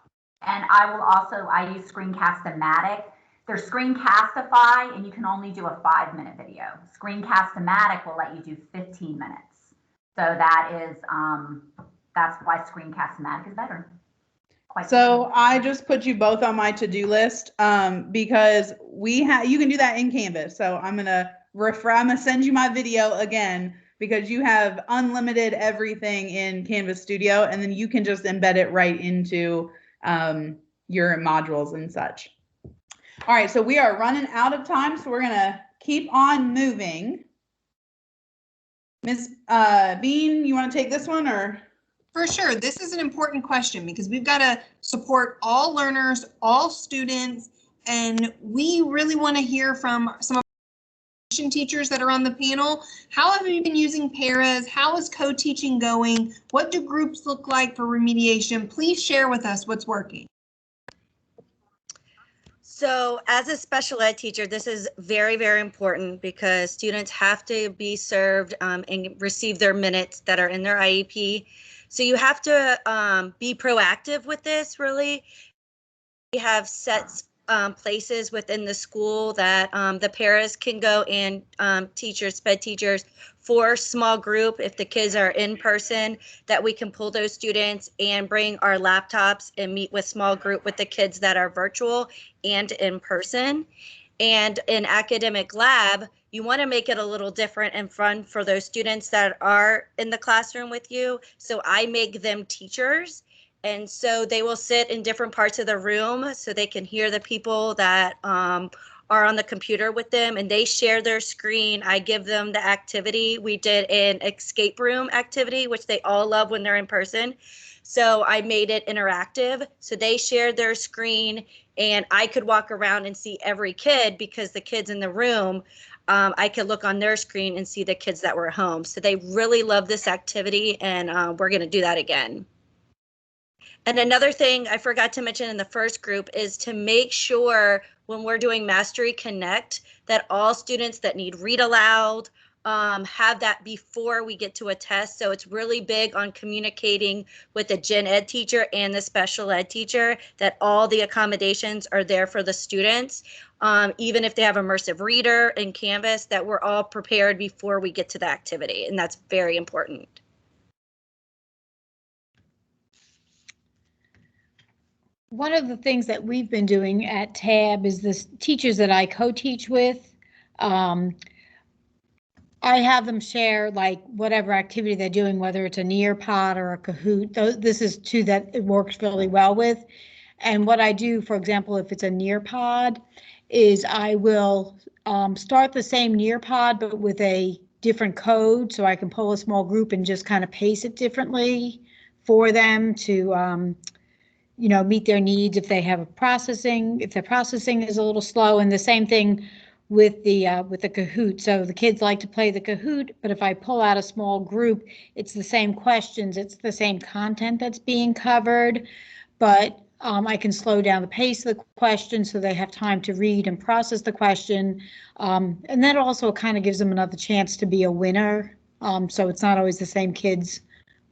And I use Screencast-O-Matic. There's Screencast-ify, and you can only do a 5-minute video. Screencast-O-Matic will let you do 15 minutes. So that is, that's why Screencast-O-Matic is better. So I just put you both on my to-do list because you can do that in Canvas. So I'm gonna send you my video again because you have unlimited everything in Canvas Studio, and then you can just embed it right into your modules and such. All right, so we are running out of time, so we're gonna keep on moving. Ms. Bean, you want to take this one or? For sure. This is an important question because we've got to support all learners, all students, and we really want to hear from some of our teachers that are on the panel. How have you been using paras? How is co-teaching going? What do groups look like for remediation? Please share with us what's working. So as a special ed teacher, this is very, very important because students have to be served and receive their minutes that are in their IEP. So you have to be proactive with this, really. We have set places within the school that the paras can go and teachers, sped teachers for small group, if the kids are in person, that we can pull those students and bring our laptops and meet with small group with the kids that are virtual and in person. And in academic lab, you want to make it a little different and fun for those students that are in the classroom with you. So I make them teachers. And so they will sit in different parts of the room so they can hear the people that are on the computer with them, and they share their screen. I give them the activity. We did an escape room activity, which they all love when they're in person. So I made it interactive. So they shared their screen and I could walk around and see every kid because the kids in the room I could look on their screen and see the kids that were home. So they really love this activity, and we're going to do that again. And another thing I forgot to mention in the first group is to make sure when we're doing Mastery Connect that all students that need read aloud have that before we get to a test. So it's really big on communicating with the gen ed teacher and the special ed teacher that all the accommodations are there for the students. Even if they have immersive reader and Canvas, that we're all prepared before we get to the activity. And that's very important. One of the things that we've been doing at TAB is this teachers that I co-teach with. I have them share like whatever activity they're doing, whether it's a Nearpod or a Kahoot. This is two that it works really well with. And what I do, for example, if it's a Nearpod, is I will start the same Nearpod, but with a different code, so I can pull a small group and just kind of pace it differently for them to meet their needs if they have a processing, if their processing is a little slow. And the same thing with the Kahoot. So the kids like to play the Kahoot, but if I pull out a small group, it's the same questions, it's the same content that's being covered, but I can slow down the pace of the question so they have time to read and process the question. And that also kind of gives them another chance to be a winner. So it's not always the same kids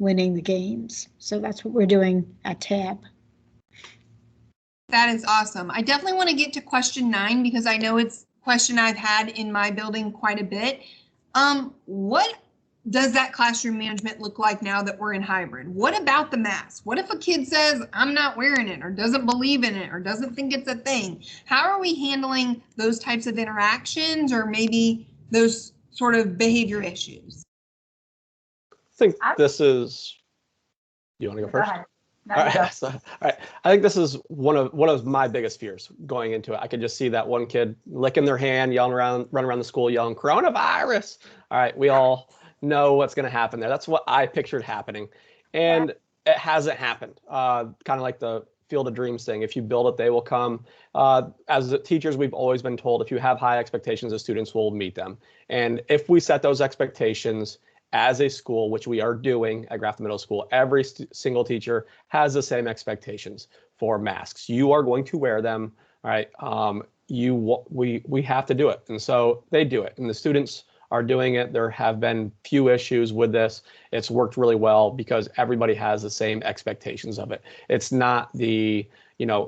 winning the games. So that's what we're doing at TAB. That is awesome. I definitely want to get to question 9 because I know it's a question I've had in my building quite a bit. What does that classroom management look like now that we're in hybrid? What about the mask? What if a kid says, I'm not wearing it, or doesn't believe in it, or doesn't think it's a thing? How are we handling those types of interactions, or maybe those sort of behavior issues? I think this is, you want to go first? Go ahead. No, All right. So, all right. I think this is one of my biggest fears going into it. I could just see that one kid licking their hand, yelling around, running around the school, yelling coronavirus. All right. We all know what's going to happen there. That's what I pictured happening. And it hasn't happened. Kind of like the Field of Dreams thing. If you build it, they will come. As the teachers, we've always been told if you have high expectations, the students will meet them. And if we set those expectations as a school, which we are doing at Grafton Middle School, every single teacher has the same expectations for masks. You are going to wear them, all right? We have to do it, and so they do it, and the students are doing it. There have been few issues with this. It's worked really well because everybody has the same expectations of it. It's not the,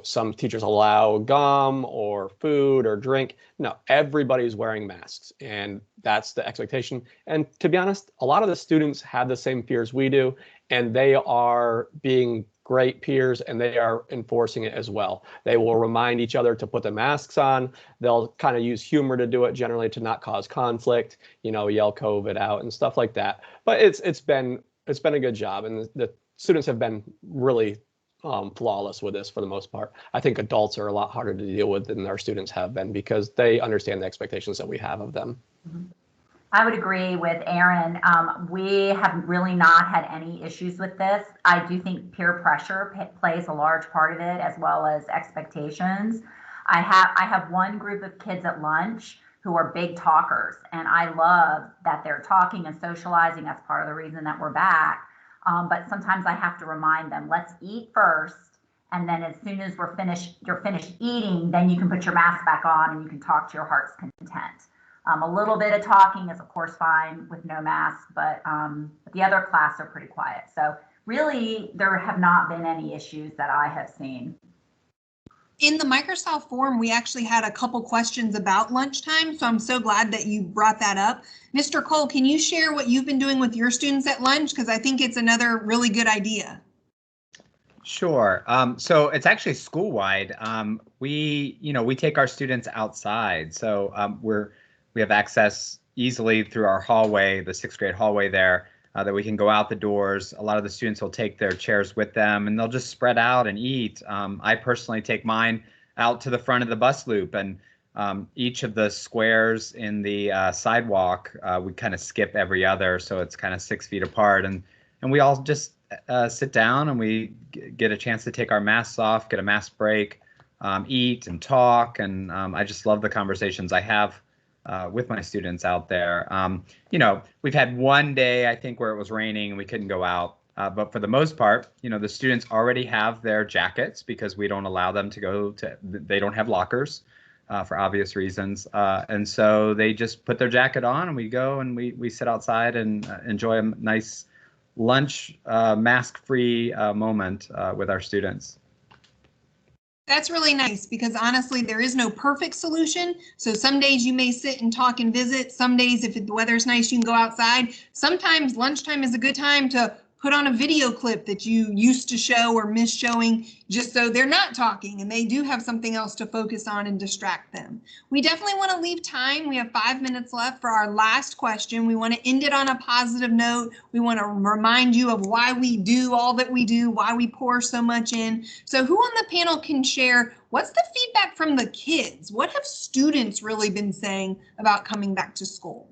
some teachers allow gum or food or drink. No, everybody's wearing masks, and that's the expectation. And to be honest, a lot of the students have the same fears we do, and they are being great peers, and they are enforcing it as well. They will remind each other to put the masks on. They'll kind of use humor to do it, generally to not cause conflict, yell COVID out and stuff like that. But it's been a good job, and the students have been really flawless with this for the most part. I think adults are a lot harder to deal with than our students have been because they understand the expectations that we have of them. Mm-hmm. I would agree with Aaron. We have really not had any issues with this. I do think peer pressure plays a large part of it, as well as expectations. I have one group of kids at lunch who are big talkers, and I love that they're talking and socializing. That's part of the reason that we're back. But sometimes I have to remind them, let's eat first, and then as soon as you're finished eating, then you can put your mask back on and you can talk to your heart's content. A little bit of talking is, of course, fine with no mask, but the other class are pretty quiet. So really, there have not been any issues that I have seen. In the Microsoft forum, we actually had a couple questions about lunchtime, so I'm so glad that you brought that up. Mr. Cole, can you share what you've been doing with your students at lunch? Because I think it's another really good idea. Sure. So it's actually school-wide. We take our students outside. So we have access easily through our hallway, the 6th grade hallway there, that we can go out the doors. A lot of the students will take their chairs with them and they'll just spread out and eat. I personally take mine out to the front of the bus loop, and each of the squares in the sidewalk, we kind of skip every other. So it's kind of 6 feet apart, and we all just sit down and we get a chance to take our masks off, get a mask break, eat and talk. And I just love the conversations I have with my students out there. You know, we've had one day, I think, where it was raining and we couldn't go out. But for the most part, you know, the students already have their jackets because we don't allow them to go to, they don't have lockers for obvious reasons. And so they just put their jacket on and we go and we sit outside and enjoy a nice lunch, mask-free moment with our students. That's really nice because honestly, there is no perfect solution. So some days you may sit and talk and visit. Some days, if the weather's nice, you can go outside. Sometimes lunchtime is a good time to put on a video clip that you used to show or miss showing, just so they're not talking and they do have something else to focus on and distract them. We definitely want to leave time. We have 5 minutes left for our last question. We want to end it on a positive note. We want to remind you of why we do all that we do, why we pour so much in. So who on the panel can share what's the feedback from the kids? What have students really been saying about coming back to school?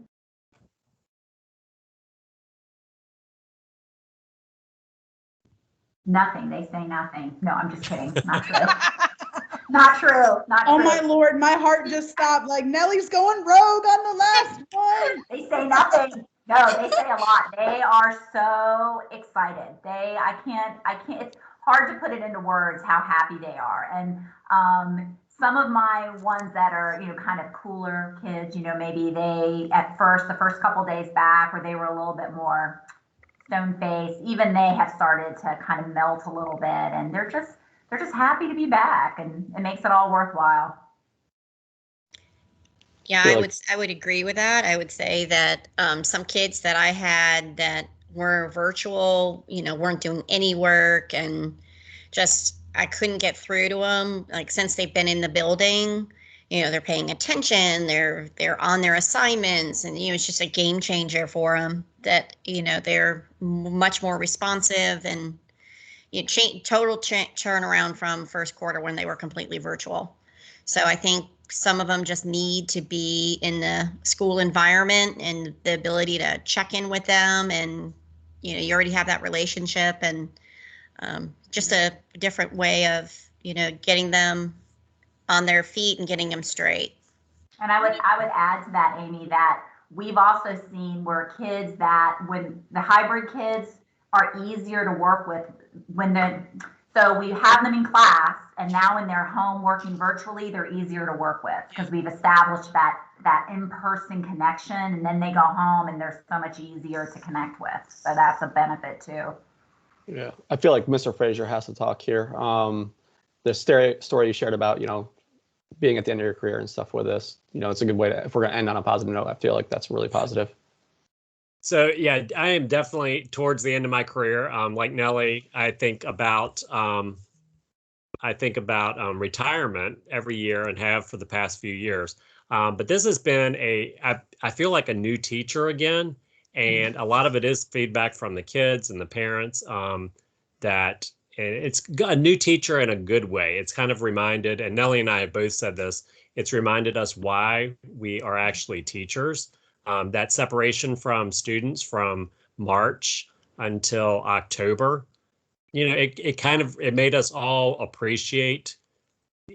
Nothing. They say nothing. No, I'm just kidding. Not true. Not true. Not Oh true. my Lord, my heart just stopped. Like Nellie's going rogue on the last one. They say nothing. No, they say a lot. They are so excited. I can't, it's hard to put it into words how happy they are. And some of my ones that are, you know, kind of cooler kids, you know, maybe they at first, the first couple days back where they were a little bit more stone faced, even they have started to kind of melt a little bit, and they're just happy to be back, and it makes it all worthwhile. Yeah, I would agree with that. I would say that some kids that I had that were virtual, you know, weren't doing any work, and just I couldn't get through to them. Like since they've been in the building, you know, they're paying attention, they're on their assignments, and you know, it's just a game changer for them. That you know, they're much more responsive, and you know, total turnaround from first quarter when they were completely virtual. So I think some of them just need to be in the school environment and the ability to check in with them, and you know, you already have that relationship, and just a different way of, you know, getting them on their feet and getting them straight. And I would add to that, Amy, that we've also seen where kids that when the hybrid kids are easier to work with so we have them in class, and now when they're home working virtually, they're easier to work with because we've established that in-person connection, and then they go home and they're so much easier to connect with. So that's a benefit too. Yeah, I feel like Mr. Fraser has to talk here. The story you shared about, you know, being at the end of your career and stuff with this, you know, it's a good way to, if we're going to end on a positive note, I feel like that's really positive. So yeah, I am definitely towards the end of my career. Like Nellie, I think about retirement every year and have for the past few years. But this has been I feel like a new teacher again. And a lot of it is feedback from the kids and the parents that it's a new teacher in a good way. It's kind of reminded, and Nellie and I have both said this, it's reminded us why we are actually teachers. That separation from students from March until October, you know, it made us all appreciate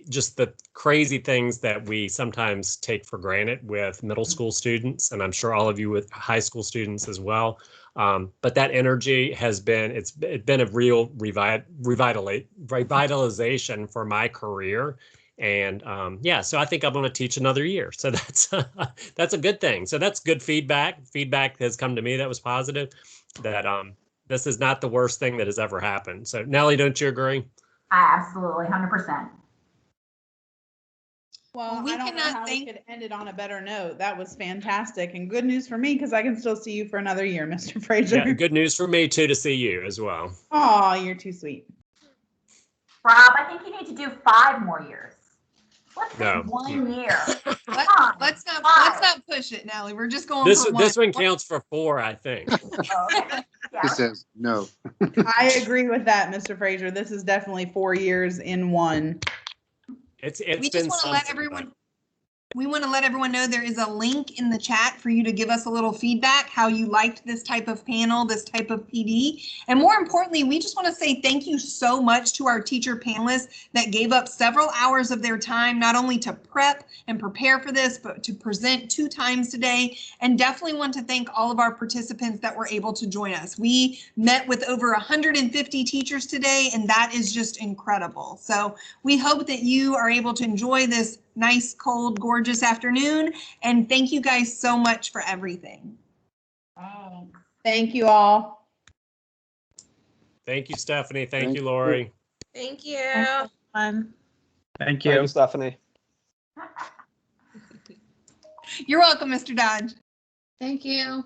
just the crazy things that we sometimes take for granted with middle school students, and I'm sure all of you with high school students as well. But that energy has been, it's been a real revitalization for my career. And yeah, so I think I'm going to teach another year. So that's a good thing. So that's good feedback. Feedback has come to me that was positive, that this is not the worst thing that has ever happened. So Nellie, don't you agree? Absolutely, 100%. Well, I don't know how we could end it on a better note. That was fantastic, and good news for me because I can still see you for another year, Mr. Fraser. Yeah, good news for me too to see you as well. Oh, you're too sweet. Rob, I think you need to do 5 more years. Let's do 1 year. Let's not push it, Nellie. We're just going. This one counts for 4, I think. Okay. Yeah. He says no. I agree with that, Mr. Fraser. This is definitely 4 years in one. It's we been just want to let something, everyone. We want to let everyone know there is a link in the chat for you to give us a little feedback, how you liked this type of panel, this type of PD. And more importantly, we just want to say thank you so much to our teacher panelists that gave up several hours of their time, not only to prep and prepare for this, but to present 2 times today. And definitely want to thank all of our participants that were able to join us. We met with over 150 teachers today, and that is just incredible. So we hope that you are able to enjoy this nice, cold, gorgeous afternoon. And thank you guys so much for everything. Thanks. Thank you all. Thank you, Stephanie. Thank Thank you, you. Lori. Thank you. Fun. Thank Thank you. you, Stephanie. You're welcome, Mr. Dodge. Thank you.